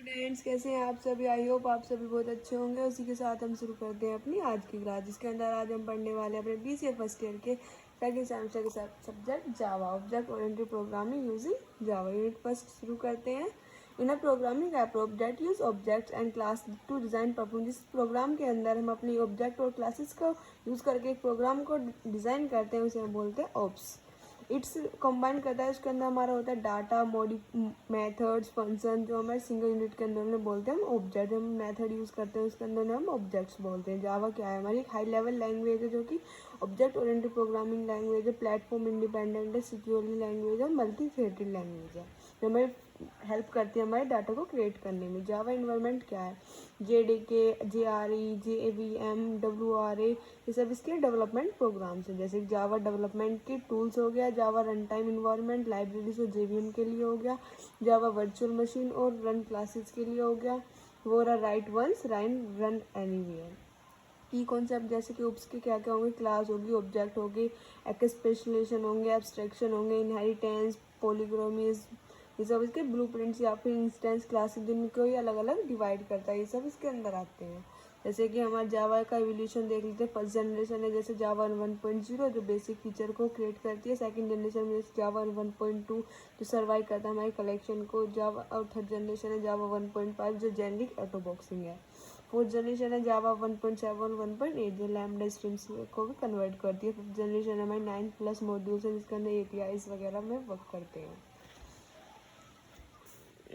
Students, कैसे हैं आप सभी। आई होप आप सभी बहुत अच्छे होंगे। उसी के साथ हम शुरू करते हैं अपनी आज की क्लास, जिसके अंदर आज हम पढ़ने वाले हैं अपने BCA फर्स्ट ईयर के सेकंड सेमेस्टर के subject Java, object oriented programming using Java. Unit first शुरू करते हैं। In a programming approach that use objects and class to design perform. जिस प्रोग्राम के अंदर हम अपनी ऑब्जेक्ट और क्लासेस को यूज़ करके एक प्रोग्राम को डिज़ाइन करते हैं, उसे हम बोलते हैं ऑप्स। इट्स कंबाइन करता है, उसके अंदर हमारा होता है डाटा, मॉडि मेथड्स, फंक्शन, जो हमारे सिंगल यूनिट के अंदर में बोलते हैं हम ऑब्जेक्ट। हम मेथड यूज़ करते हैं, उसके अंदर हम ऑब्जेक्ट्स बोलते हैं। जावा क्या है, हमारी एक हाई लेवल लैंग्वेज है, जो कि ऑब्जेक्ट ओरिएंटेड प्रोग्रामिंग लैंग्वेज है, प्लेटफॉर्म इंडिपेंडेंट है, सिक्योरली लैंग्वेज है, मल्टी थ्रेडेड लैंग्वेज है, जो हमें हेल्प करती है हमारे डाटा को क्रिएट करने में। जावा इन्वायरमेंट क्या है, JDK, JRE, JVM, WRA, ये सब इसके डेवलपमेंट प्रोग्राम्स हैं। जैसे जावा डेवलपमेंट के टूल्स हो गया, जावा रन टाइम इन्वायरमेंट लाइब्रेरीज और JVM के लिए हो गया, जावा वर्चुअल मशीन और रन क्लासेस के लिए हो गया, वो राइट वंस रन एनीवेयर। की कॉन्सेप्ट जैसे कि उप्स के क्या क्या होंगे, क्लास होगी, ऑब्जेक्ट होगी, एक्सप्रेशन होंगे, एब्स्ट्रैक्शन होंगे, इनहेरिटेंस, पॉलीग्रामिज, ये सब इसके ब्लूप्रिंट्स या फिर इंस्टेंस क्लासेस जिनको ही अलग अलग डिवाइड करता है, ये सब इसके अंदर आते हैं। जैसे कि हमारे जावा का एवोल्यूशन देख लीजिए। फर्स्ट जनरेशन है जैसे जावा 1.0 जो बेसिक फीचर को क्रिएट करती है। सेकंड जनरेशन में जावा 1.2 जो सर्वाइव करता है हमारे कलेक्शन को। जावा और थर्ड जनरेशन है जावा 1.5 जो जेनरिक ऑटो बॉक्सिंग है। फोर्थ जनरेशन है जावा 1.7 1.8 जो लैम्बडा स्ट्रीम्स को भी कन्वर्ट करती है। फिफ्थ जनरेशन है हमारी 9+ मॉड्यूल्स है, जिसके अंदर APIs वगैरह में वर्क करते हैं।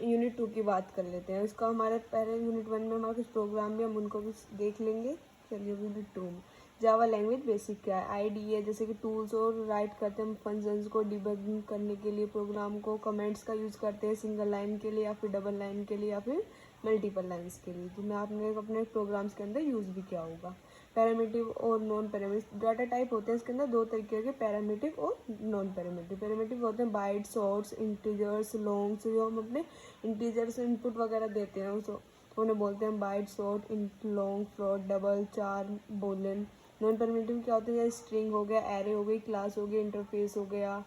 यूनिट 2 की बात कर लेते हैं। इसका हमारे पहले यूनिट 1 में हमारे कुछ प्रोग्राम भी हम उनको भी देख लेंगे। चलिए यूनिट 2 में जावा लैंग्वेज बेसिक क्या है, IDE है, जैसे कि टूल्स और राइट करते हैं हम फंक्शंस को डिबगिंग करने के लिए, प्रोग्राम को कमेंट्स का यूज़ करते हैं सिंगल लाइन के लिए या फिर डबल लाइन के लिए या फिर मल्टीपल लाइन्स के लिए, जिन्हें आपने अपने प्रोग्राम्स के अंदर यूज़ भी किया होगा। पैरामीटिव और नॉन पैरामीटिव डाटा टाइप होते हैं इसके अंदर दो तरीके के, पैरामीटिव और नॉन पैरामीटिव। पैरामीटिव होते हैं बाइट, शॉर्ट्स, इंटीजर्स, लॉन्ग्स, जो हम अपने इंटीजर्स इनपुट वगैरह देते हैं उसको उन्हें बोलते हैं byte, short, long, float, double, char, boolean. Non पैरामीटिव क्या होते हैं, जैसे स्ट्रिंग हो गया, एरे हो गई, क्लास हो गई, इंटरफेस हो गया।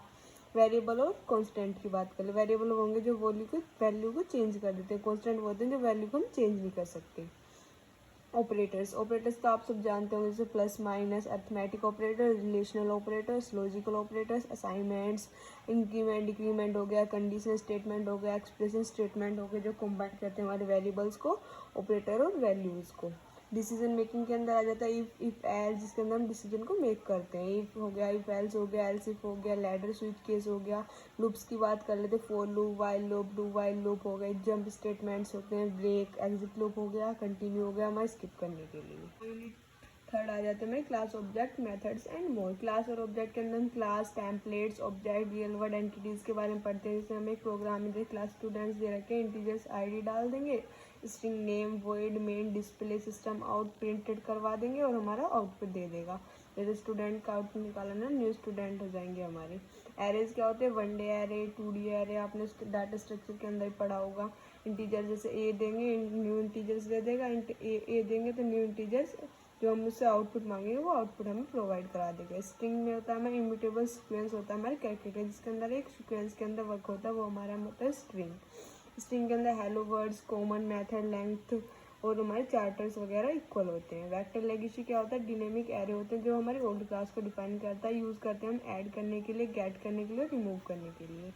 वेरिएबल और कांस्टेंट की बात करें, वेरिएबल होंगे जो वैल्यू को चेंज कर देते हैं, कांस्टेंट होते हैं जो वैल्यू को हम चेंज नहीं कर सकते। ऑपरेटर्स तो आप सब जानते होंगे, जैसे plus minus, arithmetic operator, relational operators, logical operators, assignments, increment decrement हो गया, कंडीशनल स्टेटमेंट हो गया, एक्सप्रेशन स्टेटमेंट हो गया, जो कंबाइन करते हैं हमारे वेरिएबल्स को, ऑपरेटर और वैल्यूज़ को। डिसीजन मेकिंग के अंदर आ जाता है इफ एल्स, जिसके अंदर हम डिसीजन को मेक करते हैं। इफ हो गया, इफ एल्स हो गया, एल्स इफ हो गया, लैडर स्विच केस हो गया। लूप्स की बात कर लेते, for loop, while loop, do while loop हो गए, जंप स्टेटमेंट्स होते हैं, ब्रेक, एग्जिट लूप हो गया, कंटिन्यू हो गया हमारे स्किप करने के लिए। थर्ड आ जाते हैं class, object, methods and more. Class और ऑब्जेक्ट के अंदर हम class, templates, object, real word entities के बारे में पढ़ते हैं। जैसे हमें एक प्रोग्राम में क्लास स्टूडेंट्स दे रखे हैं, इंटीजर्स ID डाल देंगे, string name, void, main, display, system out printed करवा देंगे और हमारा आउटपुट दे देगा। जैसे स्टूडेंट का आउटपुट निकाला ना, न्यू स्टूडेंट हो जाएंगे हमारे। एरेज क्या होते हैं, 1D एरे, 2D एरे, आपने डाटा स्ट्रक्चर के अंदर पढ़ा होगा। इंटीजर जैसे ए देंगे, न्यू इंटीजर्स दे देगा, ए देंगे तो न्यू इंटीजर्स जो हम उससे आउटपुट मांगेंगे वो आउटपुट हमें प्रोवाइड करा देगा। स्ट्रिंग में होता है हमारा इम्यूटेबल सीक्वेंस, होता है हमारे कैरेक्टर, जिसके अंदर एक सीक्वेंस के अंदर वर्क होता है, वो हमारा होता है स्ट्रिंग। स्ट्रिंग के अंदर hello words, common, method, length और हमारे चार्टर्स वगैरह इक्वल होते हैं। वेक्टर लेगेसी क्या होता है, डिनामिक एरे होते हैं जो हमारे ओल्ड क्लास को डिफाइन करता है, यूज़ करते हैं हम ऐड करने के लिए, गेट करने के लिए, रिमूव करने के लिए।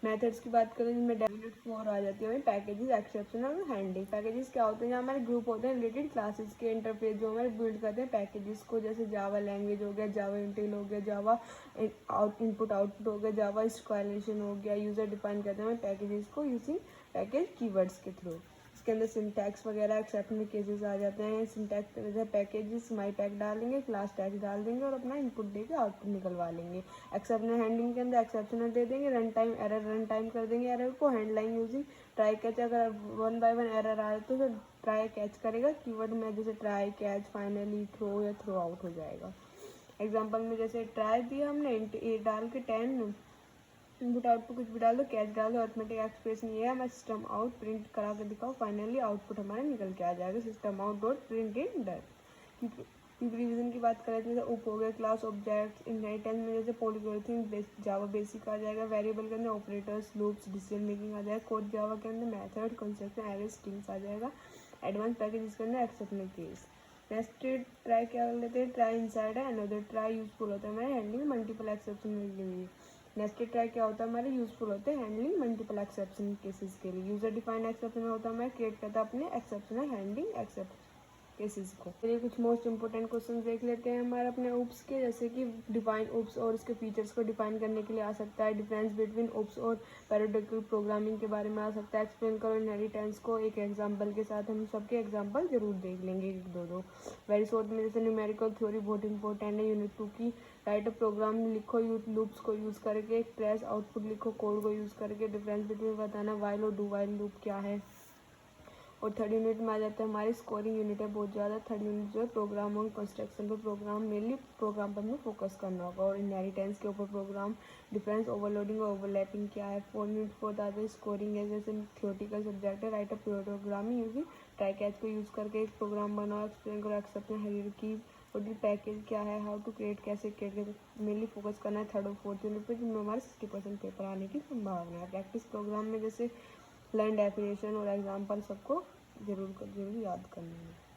मेथड्स की बात करें जिनमें यूनिट 4 आ जाती है पैकेजेस, एक्सेप्शन और हैंडलिंग। पैकेजेस क्या होते हैं, जहाँ हमारे ग्रुप होते हैं रिलेटेड क्लासेस के इंटरफेस जो हमारे बिल्ड करते हैं पैकेजेस को, जैसे जावा लैंग्वेज हो गया, जावा इंटेल हो गया, जावा इनपुट आउटपुट हो गया, जावा स्क्वालेशन हो गया। यूजर डिफाइन करते हैं पैकेजेस को यूजिंग पैकेज कीवर्ड्स के थ्रू। इसके अंदर सिंटैक्स वगैरह एक्सेप्शन केसेस आ जाते हैं। सिंटैक्स जैसे पैकेजेस माई पैक डालेंगे, क्लास टैग डाल देंगे और अपना इनपुट देके आउटपुट निकलवा लेंगे। एक्सेप्शन हैंडलिंग के अंदर एक्सेप्शन दे देंगे, run time error run time कर देंगे एरर को, hand line using try catch, अगर 1 बाय 1 एरर आए तो फिर ट्राई कैच करेगा कीवर्ड में, जैसे ट्राई कैच, फाइनली, थ्रो या थ्रो आउट हो जाएगा। एग्जाम्पल में जैसे ट्राई दिया हमने, ए डाल के 10, इनपुट आउटपुट कुछ भी डाल दो, कैच डाल दो, अर्थमेटिक एक्सप्रेशन ये है, हमारा सिस्टम आउट प्रिंट करा के दिखाओ, फाइनली आउटपुट हमारा निकल के आ जाएगा, system out dot print in done. Quick revision की बात करें तो जैसे उप हो गया, क्लास ऑब्जेक्ट्स, इनहेरिटेंस में जैसे पॉलीमॉर्फिज्म जावा बेसिक आ जाएगा, वेरिएबल के अंदर ऑपरेटर्स, लूप्स, डिसीजन मेकिंग आ जाएगा, कोड जावा के अंदर मेथड, कंस्ट्रक्शन, एरे, स्ट्रिंग्स आ जाएगा, एडवांस पैकेज के अंदर एक्सेप्शनल केस। नेस्टेड ट्राई क्या कर लेते हैं, ट्राई इनसाइड है, अनदर ट्राई यूजफुल होता है हमारे हैंडलिंग मल्टीपल एक्सेप्शन के लिए। नेस्टेड ट्राई क्या होता है हमारे, यूजफुल होते हैं हैंडलिंग मल्टीपल एक्सेप्शन केसेस के लिए। यूजर डिफाइंड एक्सेप्शन होता है हमारे, क्रिएट करता है अपने एक्सेप्शनल हैंडलिंग एक्सेप्शन केसेस को। चलिए कुछ मोस्ट इंपोर्टेंट क्वेश्चन देख लेते हैं हमारे अपने उप्स के, जैसे कि डिफाइन उप्स और इसके फीचर्स को डिफाइन करने के लिए आ सकता है, डिफरेंस बिटवीन उप्स और पैराडोक्सल प्रोग्रामिंग के बारे में आ सकता है, एक्सप्लेन करो इनहेरिटेंस को एक एग्जांपल के साथ। हम सबके एग्जांपल जरूर देख लेंगे एक दो। वेरी शॉर्ट में जैसे न्यूमेरिकल थ्योरी बहुत इंपॉर्टेंट है, यूनिट 2 की। राइट अ प्रोग्राम लिखो लूप्स को यूज़ करके, ट्रेस आउटपुट लिखो कोड को यूज़ करके, डिफरेंस बिटवीन बताना वाइल और डू वाइल लूप क्या है। और थर्ड यूनिट में आ जाता है हमारी स्कोरिंग यूनिट है बहुत ज़्यादा। थर्ड यूनिट जो है प्रोग्राम और कंस्ट्रक्शन पर, प्रोग्राम मेनली प्रोग्राम पर हमें फोकस करना होगा, और इनहेरिटेंस के ऊपर प्रोग्राम, डिफरेंस, ओवरलोडिंग और ओवरलैपिंग क्या है। फोर्थ यूनिट फोर्थ आता है स्कोरिंग है, जैसे थियोरटिकल सब्जेक्ट है, right a programming using try catch को यूज़ करके एक प्रोग्राम बनाओ, एक्सप्लेन करो एक्सेप्शन हायरार्की, और पैकेज क्या है, हाउ टू क्रिएट, कैसे क्रिएट कर, मेनली फोकस करना है थर्ड और फोर्थ यूनिट पर, जिनमें हमारे 60% पेपर आने की संभावना है। प्रैक्टिस प्रोग्राम में जैसे लर्न डेफिनेशन और एग्जाम्पल सबको जरूर याद करना है।